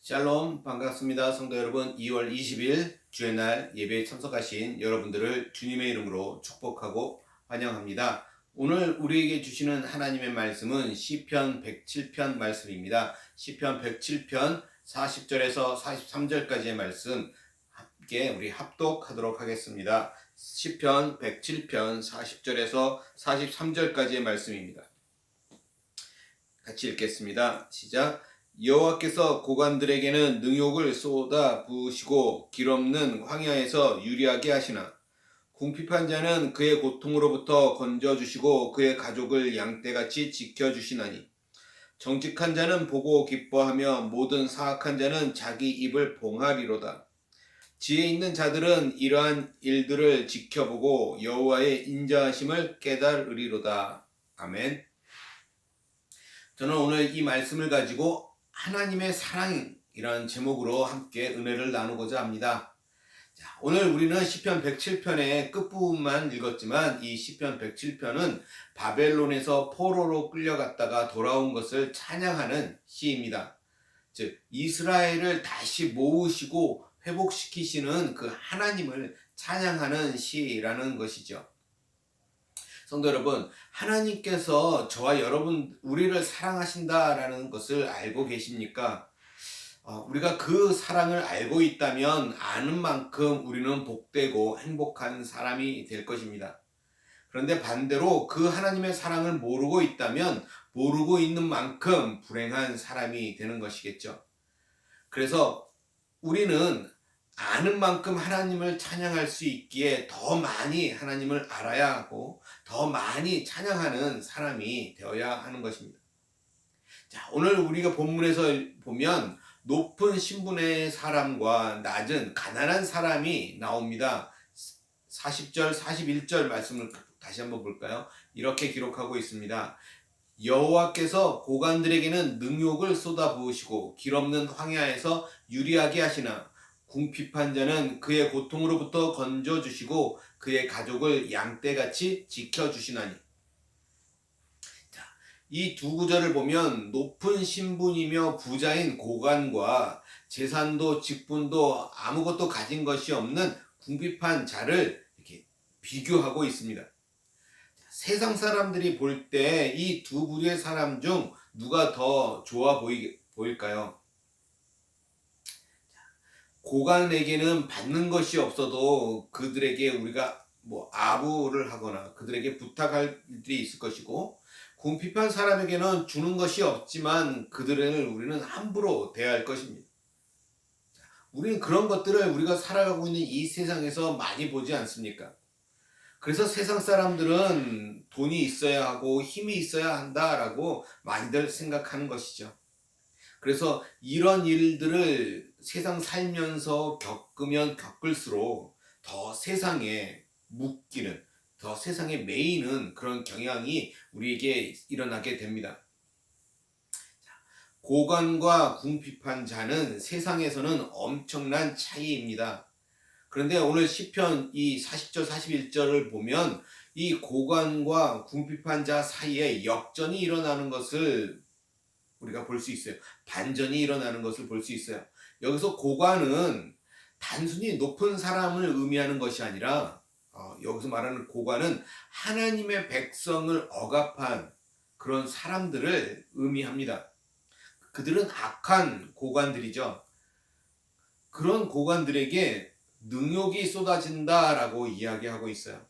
샬롬 반갑습니다. 성도 여러분, 2월 20일 주의 날 예배에 참석하신 여러분들을 주님의 이름으로 축복하고 환영합니다. 오늘 우리에게 주시는 하나님의 말씀은 시편 107편 말씀입니다. 시편 107편 40절에서 43절까지의 말씀 함께 우리 합독하도록 하겠습니다. 시편 107편 40절에서 43절까지의 말씀입니다. 같이 읽겠습니다. 시작. 여호와께서 고관들에게는 능욕을 쏟아 부으시고 길없는 황야에서 유리하게 하시나 궁핍한 자는 그의 고통으로부터 건져주시고 그의 가족을 양떼같이 지켜주시나니 정직한 자는 보고 기뻐하며 모든 사악한 자는 자기 입을 봉하리로다. 지혜 있는 자들은 이러한 일들을 지켜보고 여호와의 인자하심을 깨달으리로다. 아멘. 저는 오늘 이 말씀을 가지고 하나님의 사랑이라는 제목으로 함께 은혜를 나누고자 합니다. 자, 오늘 우리는 시편 107편의 끝부분만 읽었지만 이 시편 107편은 바벨론에서 포로로 끌려갔다가 돌아온 것을 찬양하는 시입니다. 즉 이스라엘을 다시 모으시고 회복시키시는 그 하나님을 찬양하는 시라는 것이죠. 성도 여러분, 하나님께서 저와 여러분 우리를 사랑하신다라는 것을 알고 계십니까? 우리가 그 사랑을 알고 있다면 아는 만큼 우리는 복되고 행복한 사람이 될 것입니다. 그런데 반대로 그 하나님의 사랑을 모르고 있다면 모르고 있는 만큼 불행한 사람이 되는 것이겠죠. 그래서 우리는 아는 만큼 하나님을 찬양할 수 있기에 더 많이 하나님을 알아야 하고 더 많이 찬양하는 사람이 되어야 하는 것입니다. 자, 오늘 우리가 본문에서 보면 높은 신분의 사람과 낮은 가난한 사람이 나옵니다. 40절, 41절 말씀을 다시 한번 볼까요? 이렇게 기록하고 있습니다. 여호와께서 고관들에게는 능욕을 쏟아부으시고 길없는 황야에서 유리하게 하시나 궁핍한 자는 그의 고통으로부터 건져주시고 그의 가족을 양떼같이 지켜주시나니. 이 두 구절을 보면 높은 신분이며 부자인 고관과 재산도 직분도 아무것도 가진 것이 없는 궁핍한 자를 이렇게 비교하고 있습니다. 세상 사람들이 볼 때 이 두 부류의 사람 중 누가 더 좋아 보일까요? 고관에게는 받는 것이 없어도 그들에게 우리가 아부를 하거나 그들에게 부탁할 일들이 있을 것이고, 궁핍한 사람에게는 주는 것이 없지만 그들을 우리는 함부로 대할 것입니다. 우리는 그런 것들을 우리가 살아가고 있는 이 세상에서 많이 보지 않습니까? 그래서 세상 사람들은 돈이 있어야 하고 힘이 있어야 한다라고 많이들 생각하는 것이죠. 그래서 이런 일들을 세상 살면서 겪으면 겪을수록 더 세상에 묶이는, 더 세상에 매이는 그런 경향이 우리에게 일어나게 됩니다. 고관과 궁핍한 자는 세상에서는 엄청난 차이입니다. 그런데 오늘 시편 이 40절 41절을 보면 이 고관과 궁핍한 자 사이에 역전이 일어나는 것을 우리가 볼 수 있어요. 반전이 일어나는 것을 볼 수 있어요. 여기서 고관은 단순히 높은 사람을 의미하는 것이 아니라 여기서 말하는 고관은 하나님의 백성을 억압한 그런 사람들을 의미합니다. 그들은 악한 고관들이죠. 그런 고관들에게 능욕이 쏟아진다라고 이야기하고 있어요.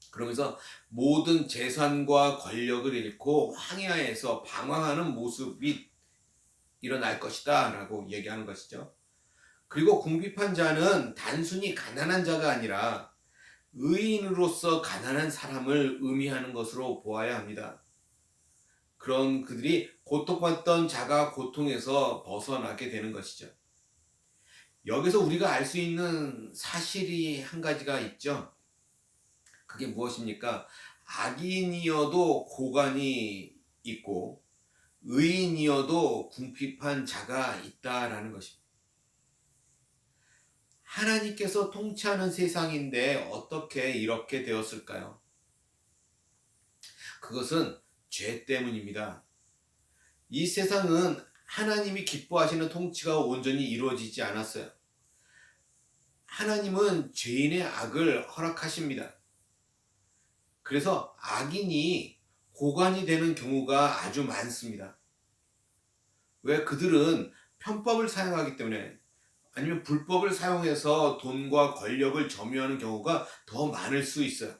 그러면서 모든 재산과 권력을 잃고 황야에서 방황하는 모습이 일어날 것이다 라고 얘기하는 것이죠. 그리고 궁핍한 자는 단순히 가난한 자가 아니라 의인으로서 가난한 사람을 의미하는 것으로 보아야 합니다. 그런 그들이 고통받던 자가 고통에서 벗어나게 되는 것이죠. 여기서 우리가 알 수 있는 사실이 한 가지가 있죠. 그게 무엇입니까? 악인이어도 고관이 있고 의인이어도 궁핍한 자가 있다라는 것입니다. 하나님께서 통치하는 세상인데 어떻게 이렇게 되었을까요? 그것은 죄 때문입니다. 이 세상은 하나님이 기뻐하시는 통치가 온전히 이루어지지 않았어요. 하나님은 죄인의 악을 허락하십니다. 그래서 악인이 고관이 되는 경우가 아주 많습니다. 왜? 그들은 편법을 사용하기 때문에, 아니면 불법을 사용해서 돈과 권력을 점유하는 경우가 더 많을 수 있어요.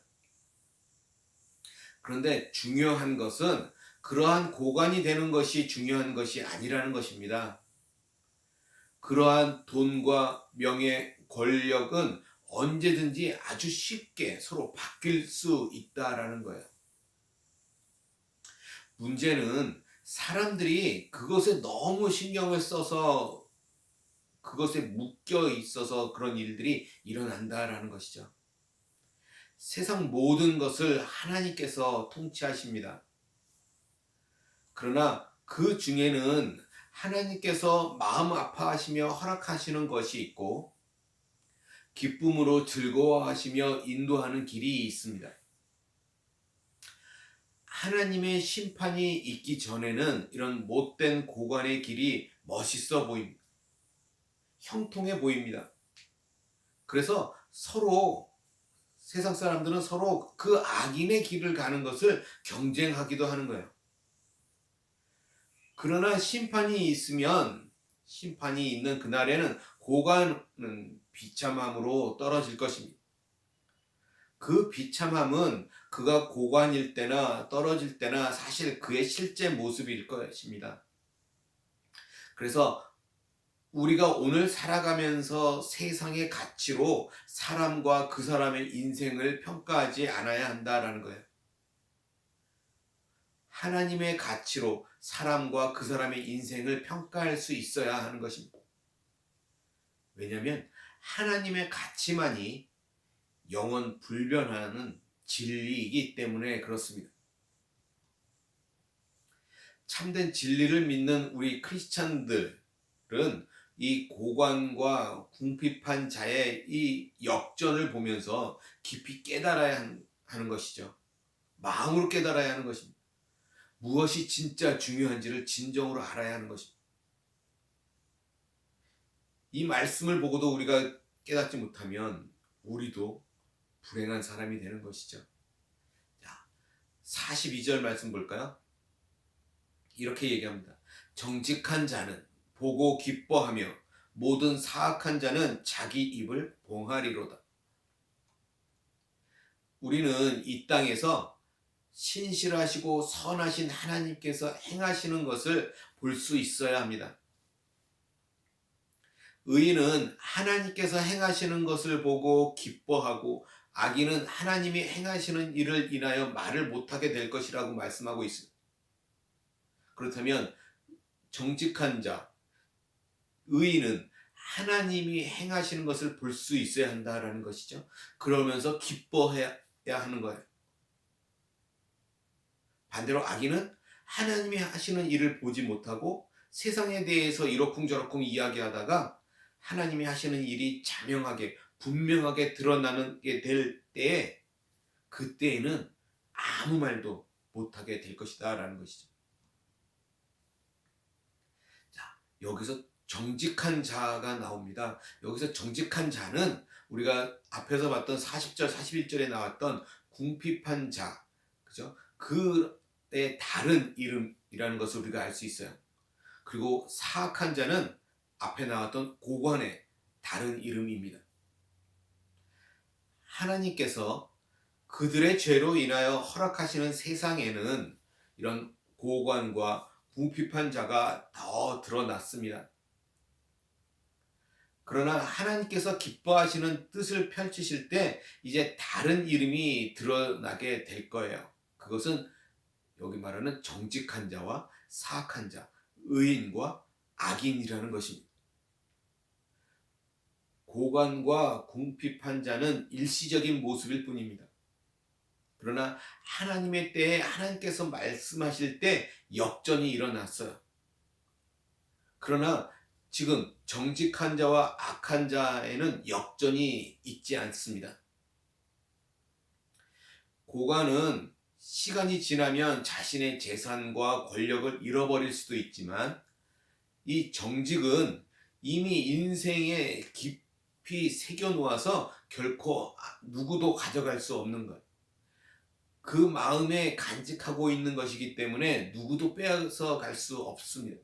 그런데 중요한 것은 그러한 고관이 되는 것이 중요한 것이 아니라는 것입니다. 그러한 돈과 명예, 권력은 언제든지 아주 쉽게 서로 바뀔 수 있다라는 거예요. 문제는 사람들이 그것에 너무 신경을 써서 그것에 묶여 있어서 그런 일들이 일어난다라는 것이죠. 세상 모든 것을 하나님께서 통치하십니다. 그러나 그 중에는 하나님께서 마음 아파하시며 허락하시는 것이 있고 기쁨으로 즐거워하시며 인도하는 길이 있습니다. 하나님의 심판이 있기 전에는 이런 못된 고관의 길이 멋있어 보입니다. 형통해 보입니다. 그래서 서로 세상 사람들은 서로 그 악인의 길을 가는 것을 경쟁하기도 하는 거예요. 그러나 심판이 있는 그날에는 고관은 비참함으로 떨어질 것입니다. 그 비참함은 그가 고관일 때나 떨어질 때나 사실 그의 실제 모습일 것입니다. 그래서 우리가 오늘 살아가면서 세상의 가치로 사람과 그 사람의 인생을 평가하지 않아야 한다라는 거예요. 하나님의 가치로 사람과 그 사람의 인생을 평가할 수 있어야 하는 것입니다. 왜냐하면 하나님의 가치만이 영원 불변하는 진리이기 때문에 그렇습니다. 참된 진리를 믿는 우리 크리스찬들은 이 고관과 궁핍한 자의 이 역전을 보면서 깊이 깨달아야 하는 것이죠. 마음으로 깨달아야 하는 것입니다. 무엇이 진짜 중요한지를 진정으로 알아야 하는 것입니다. 이 말씀을 보고도 우리가 깨닫지 못하면 우리도 불행한 사람이 되는 것이죠. 자, 42절 말씀 볼까요? 이렇게 얘기합니다. 정직한 자는 보고 기뻐하며 모든 사악한 자는 자기 입을 봉하리로다. 우리는 이 땅에서 신실하시고 선하신 하나님께서 행하시는 것을 볼 수 있어야 합니다. 의인은 하나님께서 행하시는 것을 보고 기뻐하고 악인은 하나님이 행하시는 일을 인하여 말을 못하게 될 것이라고 말씀하고 있습니다. 그렇다면 정직한 자, 의인은 하나님이 행하시는 것을 볼 수 있어야 한다라는 것이죠. 그러면서 기뻐해야 하는 거예요. 반대로 악인은 하나님이 하시는 일을 보지 못하고 세상에 대해서 이러쿵저러쿵 이야기하다가 하나님이 하시는 일이 자명하게 분명하게 드러나게 될 때에 그때에는 아무 말도 못하게 될 것이다 라는 것이죠. 자, 여기서 정직한 자가 나옵니다. 여기서 정직한 자는 우리가 앞에서 봤던 40절 41절에 나왔던 궁핍한 자, 그죠? 그의 다른 이름이라는 것을 우리가 알 수 있어요. 그리고 사악한 자는 앞에 나왔던 고관의 다른 이름입니다. 하나님께서 그들의 죄로 인하여 허락하시는 세상에는 이런 고관과 궁핍한 자가 더 드러났습니다. 그러나 하나님께서 기뻐하시는 뜻을 펼치실 때 이제 다른 이름이 드러나게 될 거예요. 그것은 여기 말하는 정직한 자와 사악한 자, 의인과 악인이라는 것입니다. 고관과 궁핍한 자는 일시적인 모습일 뿐입니다. 그러나 하나님의 때에 하나님께서 말씀하실 때 역전이 일어났어요. 그러나 지금 정직한 자와 악한 자에는 역전이 있지 않습니다. 고관은 시간이 지나면 자신의 재산과 권력을 잃어버릴 수도 있지만 이 정직은 이미 인생에 깊이 새겨 놓아서 결코 누구도 가져갈 수 없는 것. 그 마음에 간직하고 있는 것이기 때문에 누구도 빼앗아 갈 수 없습니다.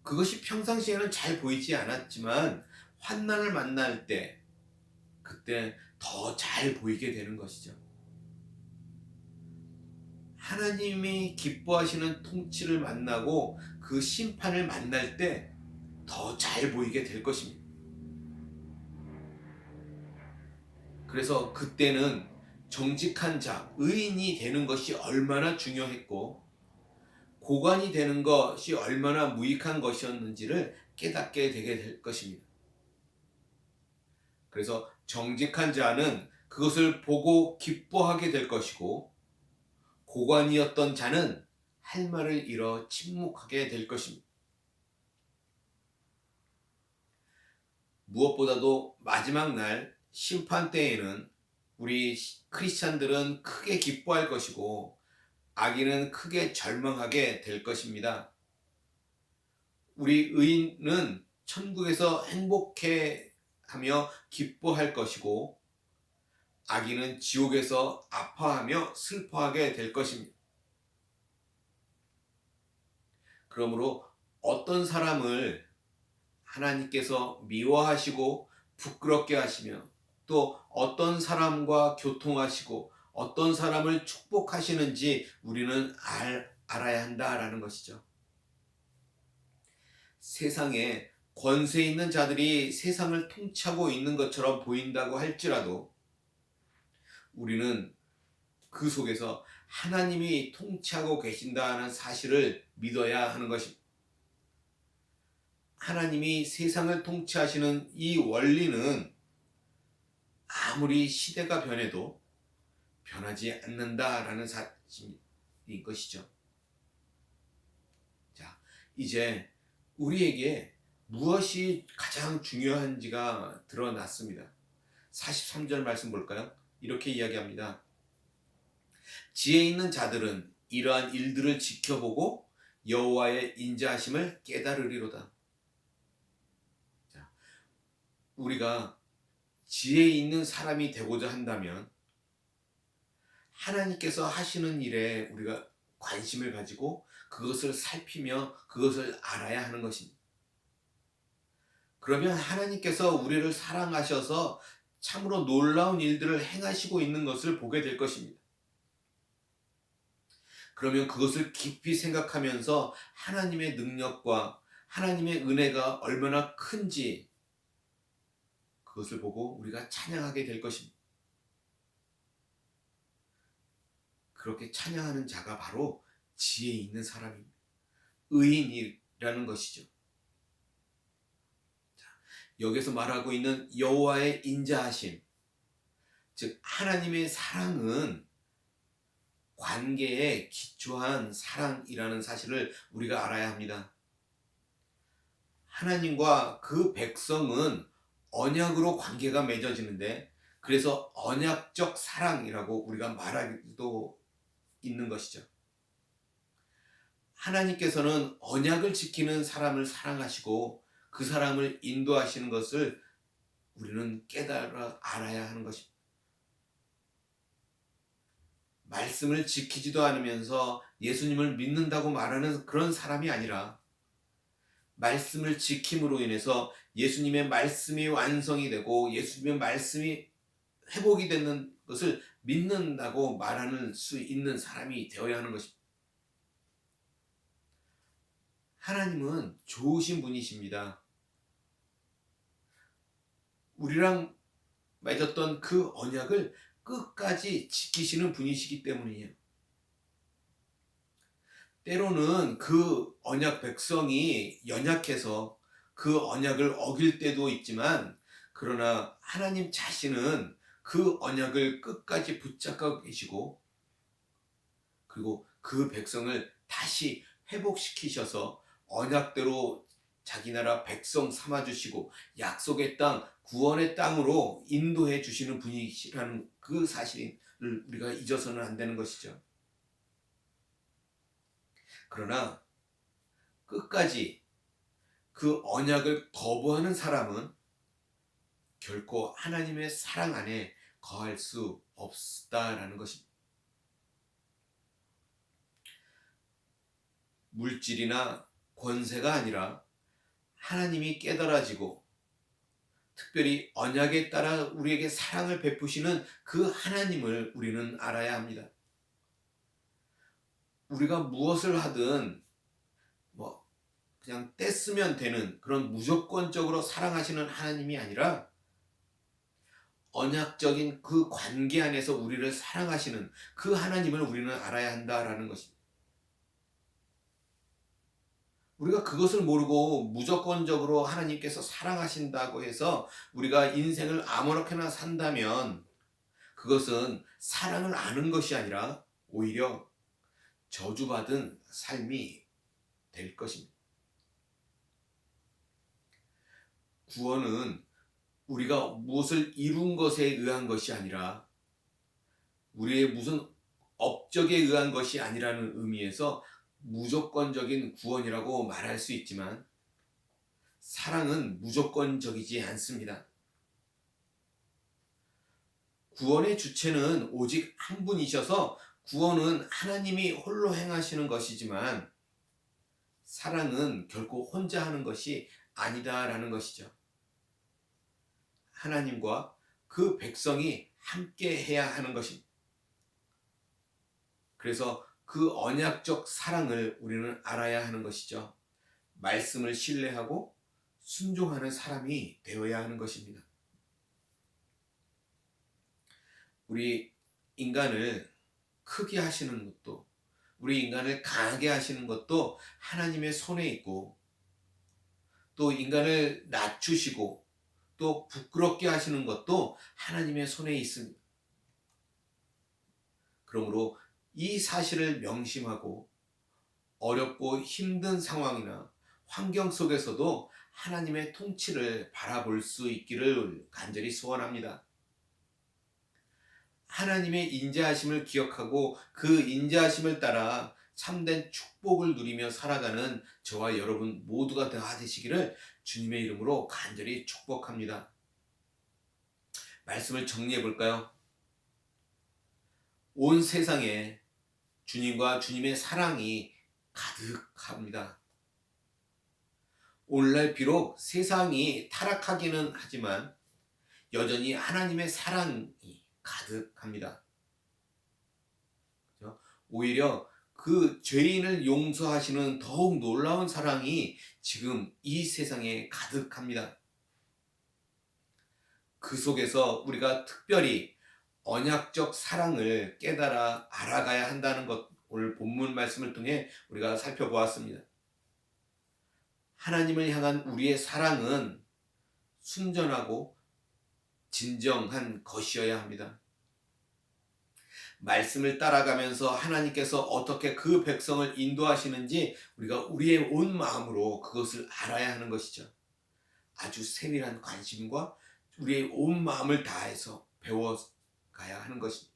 그것이 평상시에는 잘 보이지 않았지만 환난을 만날 때 그때 더 잘 보이게 되는 것이죠. 하나님이 기뻐하시는 통치를 만나고 그 심판을 만날 때 더 잘 보이게 될 것입니다. 그래서 그때는 정직한 자, 의인이 되는 것이 얼마나 중요했고 고관이 되는 것이 얼마나 무익한 것이었는지를 깨닫게 되게 될 것입니다. 그래서 정직한 자는 그것을 보고 기뻐하게 될 것이고 고관이었던 자는 할 말을 잃어 침묵하게 될 것입니다. 무엇보다도 마지막 날 심판 때에는 우리 크리스찬들은 크게 기뻐할 것이고 악인은 크게 절망하게 될 것입니다. 우리 의인은 천국에서 행복해 하며 기뻐할 것이고 악인은 지옥에서 아파하며 슬퍼하게 될 것입니다. 그러므로 어떤 사람을 하나님께서 미워하시고 부끄럽게 하시며 또 어떤 사람과 교통하시고 어떤 사람을 축복하시는지 우리는 알아야 한다라는 것이죠. 세상에 권세 있는 자들이 세상을 통치하고 있는 것처럼 보인다고 할지라도 우리는 그 속에서 하나님이 통치하고 계신다는 사실을 믿어야 하는 것입니다. 하나님이 세상을 통치하시는 이 원리는 아무리 시대가 변해도 변하지 않는다라는 사실인 것이죠. 자, 이제 우리에게 무엇이 가장 중요한지가 드러났습니다. 43절 말씀 볼까요? 이렇게 이야기합니다. 지혜 있는 자들은 이러한 일들을 지켜보고 여호와의 인자하심을 깨달으리로다. 자, 우리가 지혜 있는 사람이 되고자 한다면 하나님께서 하시는 일에 우리가 관심을 가지고 그것을 살피며 그것을 알아야 하는 것입니다. 그러면 하나님께서 우리를 사랑하셔서 참으로 놀라운 일들을 행하시고 있는 것을 보게 될 것입니다. 그러면 그것을 깊이 생각하면서 하나님의 능력과 하나님의 은혜가 얼마나 큰지 그것을 보고 우리가 찬양하게 될 것입니다. 그렇게 찬양하는 자가 바로 지혜 있는 사람입니다. 의인이라는 것이죠. 자, 여기서 말하고 있는 여호와의 인자하심, 즉 하나님의 사랑은 관계에 기초한 사랑이라는 사실을 우리가 알아야 합니다. 하나님과 그 백성은 언약으로 관계가 맺어지는데 그래서 언약적 사랑이라고 우리가 말하기도 있는 것이죠. 하나님께서는 언약을 지키는 사람을 사랑하시고 그 사람을 인도하시는 것을 우리는 깨달아 알아야 하는 것입니다. 말씀을 지키지도 않으면서 예수님을 믿는다고 말하는 그런 사람이 아니라 말씀을 지킴으로 인해서 예수님의 말씀이 완성이 되고 예수님의 말씀이 회복이 되는 것을 믿는다고 말하는 수 있는 사람이 되어야 하는 것입니다. 하나님은 좋으신 분이십니다. 우리랑 맺었던 그 언약을 끝까지 지키시는 분이시기 때문이에요. 때로는 그 언약 백성이 연약해서 그 언약을 어길 때도 있지만 그러나 하나님 자신은 그 언약을 끝까지 붙잡고 계시고 그리고 그 백성을 다시 회복시키셔서 언약대로 자기 나라 백성 삼아주시고 약속의 땅, 구원의 땅으로 인도해 주시는 분이시라는 그 사실을 우리가 잊어서는 안 되는 것이죠. 그러나 끝까지 그 언약을 거부하는 사람은 결코 하나님의 사랑 안에 거할 수 없다라는 것입니다. 물질이나 권세가 아니라 하나님이 깨달아지고 특별히 언약에 따라 우리에게 사랑을 베푸시는 그 하나님을 우리는 알아야 합니다. 우리가 무엇을 하든 뭐 그냥 떼쓰면 되는 그런 무조건적으로 사랑하시는 하나님이 아니라 언약적인 그 관계 안에서 우리를 사랑하시는 그 하나님을 우리는 알아야 한다라는 것입니다. 우리가 그것을 모르고 무조건적으로 하나님께서 사랑하신다고 해서 우리가 인생을 아무렇게나 산다면 그것은 사랑을 아는 것이 아니라 오히려 저주받은 삶이 될 것입니다. 구원은 우리가 무엇을 이룬 것에 의한 것이 아니라 우리의 무슨 업적에 의한 것이 아니라는 의미에서 무조건적인 구원이라고 말할 수 있지만 사랑은 무조건적이지 않습니다. 구원의 주체는 오직 한 분이셔서 구원은 하나님이 홀로 행하시는 것이지만 사랑은 결코 혼자 하는 것이 아니다라는 것이죠. 하나님과 그 백성이 함께 해야 하는 것입니다. 그래서 그 언약적 사랑을 우리는 알아야 하는 것이죠. 말씀을 신뢰하고 순종하는 사람이 되어야 하는 것입니다. 우리 인간을 크게 하시는 것도 우리 인간을 강하게 하시는 것도 하나님의 손에 있고 또 인간을 낮추시고 또 부끄럽게 하시는 것도 하나님의 손에 있습니다. 그러므로 이 사실을 명심하고 어렵고 힘든 상황이나 환경 속에서도 하나님의 통치를 바라볼 수 있기를 간절히 소원합니다. 하나님의 인자하심을 기억하고 그 인자하심을 따라 참된 축복을 누리며 살아가는 저와 여러분 모두가 다 되시기를 주님의 이름으로 간절히 축복합니다. 말씀을 정리해 볼까요? 온 세상에 주님과 주님의 사랑이 가득합니다. 오늘날 비록 세상이 타락하기는 하지만 여전히 하나님의 사랑이 가득합니다. 오히려 그 죄인을 용서하시는 더욱 놀라운 사랑이 지금 이 세상에 가득합니다. 그 속에서 우리가 특별히 언약적 사랑을 깨달아 알아가야 한다는 것, 오늘 본문 말씀을 통해 우리가 살펴보았습니다. 하나님을 향한 우리의 사랑은 순전하고 진정한 것이어야 합니다. 말씀을 따라가면서 하나님께서 어떻게 그 백성을 인도하시는지 우리가 우리의 온 마음으로 그것을 알아야 하는 것이죠. 아주 세밀한 관심과 우리의 온 마음을 다해서 배워가야 하는 것입니다.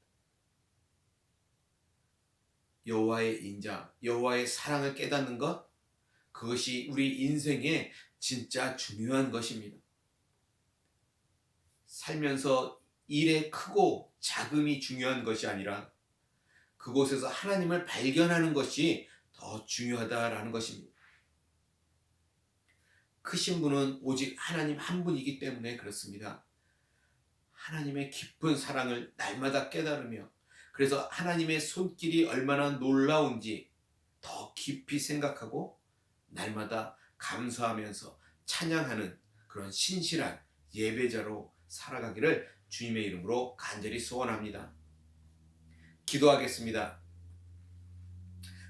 여호와의 인자, 여호와의 사랑을 깨닫는 것, 그것이 우리 인생에 진짜 중요한 것입니다. 살면서 일의 크고 작음이 중요한 것이 아니라 그곳에서 하나님을 발견하는 것이 더 중요하다라는 것입니다. 크신 분은 오직 하나님 한 분이기 때문에 그렇습니다. 하나님의 깊은 사랑을 날마다 깨달으며 그래서 하나님의 손길이 얼마나 놀라운지 더 깊이 생각하고 날마다 감사하면서 찬양하는 그런 신실한 예배자로 살아가기를 주님의 이름으로 간절히 소원합니다. 기도하겠습니다.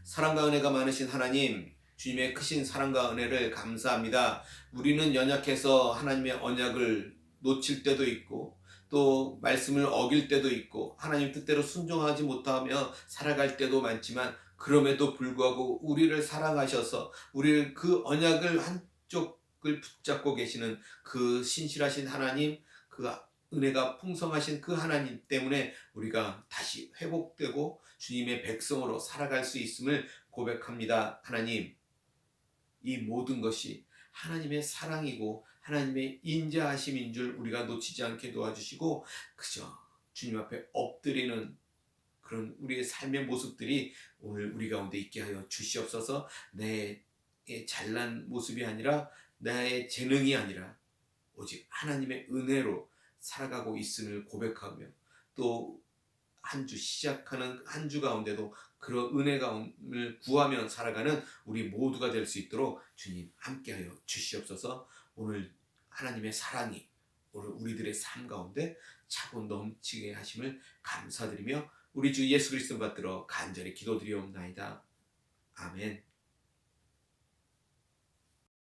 사랑과 은혜가 많으신 하나님, 주님의 크신 사랑과 은혜를 감사합니다. 우리는 연약해서 하나님의 언약을 놓칠 때도 있고 또 말씀을 어길 때도 있고 하나님 뜻대로 순종하지 못하며 살아갈 때도 많지만 그럼에도 불구하고 우리를 사랑하셔서 우리를 그 언약을 한쪽을 붙잡고 계시는 그 신실하신 하나님, 그 은혜가 풍성하신 그 하나님 때문에 우리가 다시 회복되고 주님의 백성으로 살아갈 수 있음을 고백합니다. 하나님, 이 모든 것이 하나님의 사랑이고 하나님의 인자하심인 줄 우리가 놓치지 않게 도와주시고 그저 주님 앞에 엎드리는 그런 우리의 삶의 모습들이 오늘 우리 가운데 있게 하여 주시옵소서. 내 잘난 모습이 아니라 나의 재능이 아니라 오직 하나님의 은혜로 살아가고 있음을 고백하며 또 한 주 시작하는 한 주 가운데도 그런 은혜감을 구하며 살아가는 우리 모두가 될 수 있도록 주님 함께하여 주시옵소서. 오늘 하나님의 사랑이 오늘 우리들의 삶 가운데 차고 넘치게 하심을 감사드리며 우리 주 예수 그리스도 받들어 간절히 기도드리옵나이다. 아멘.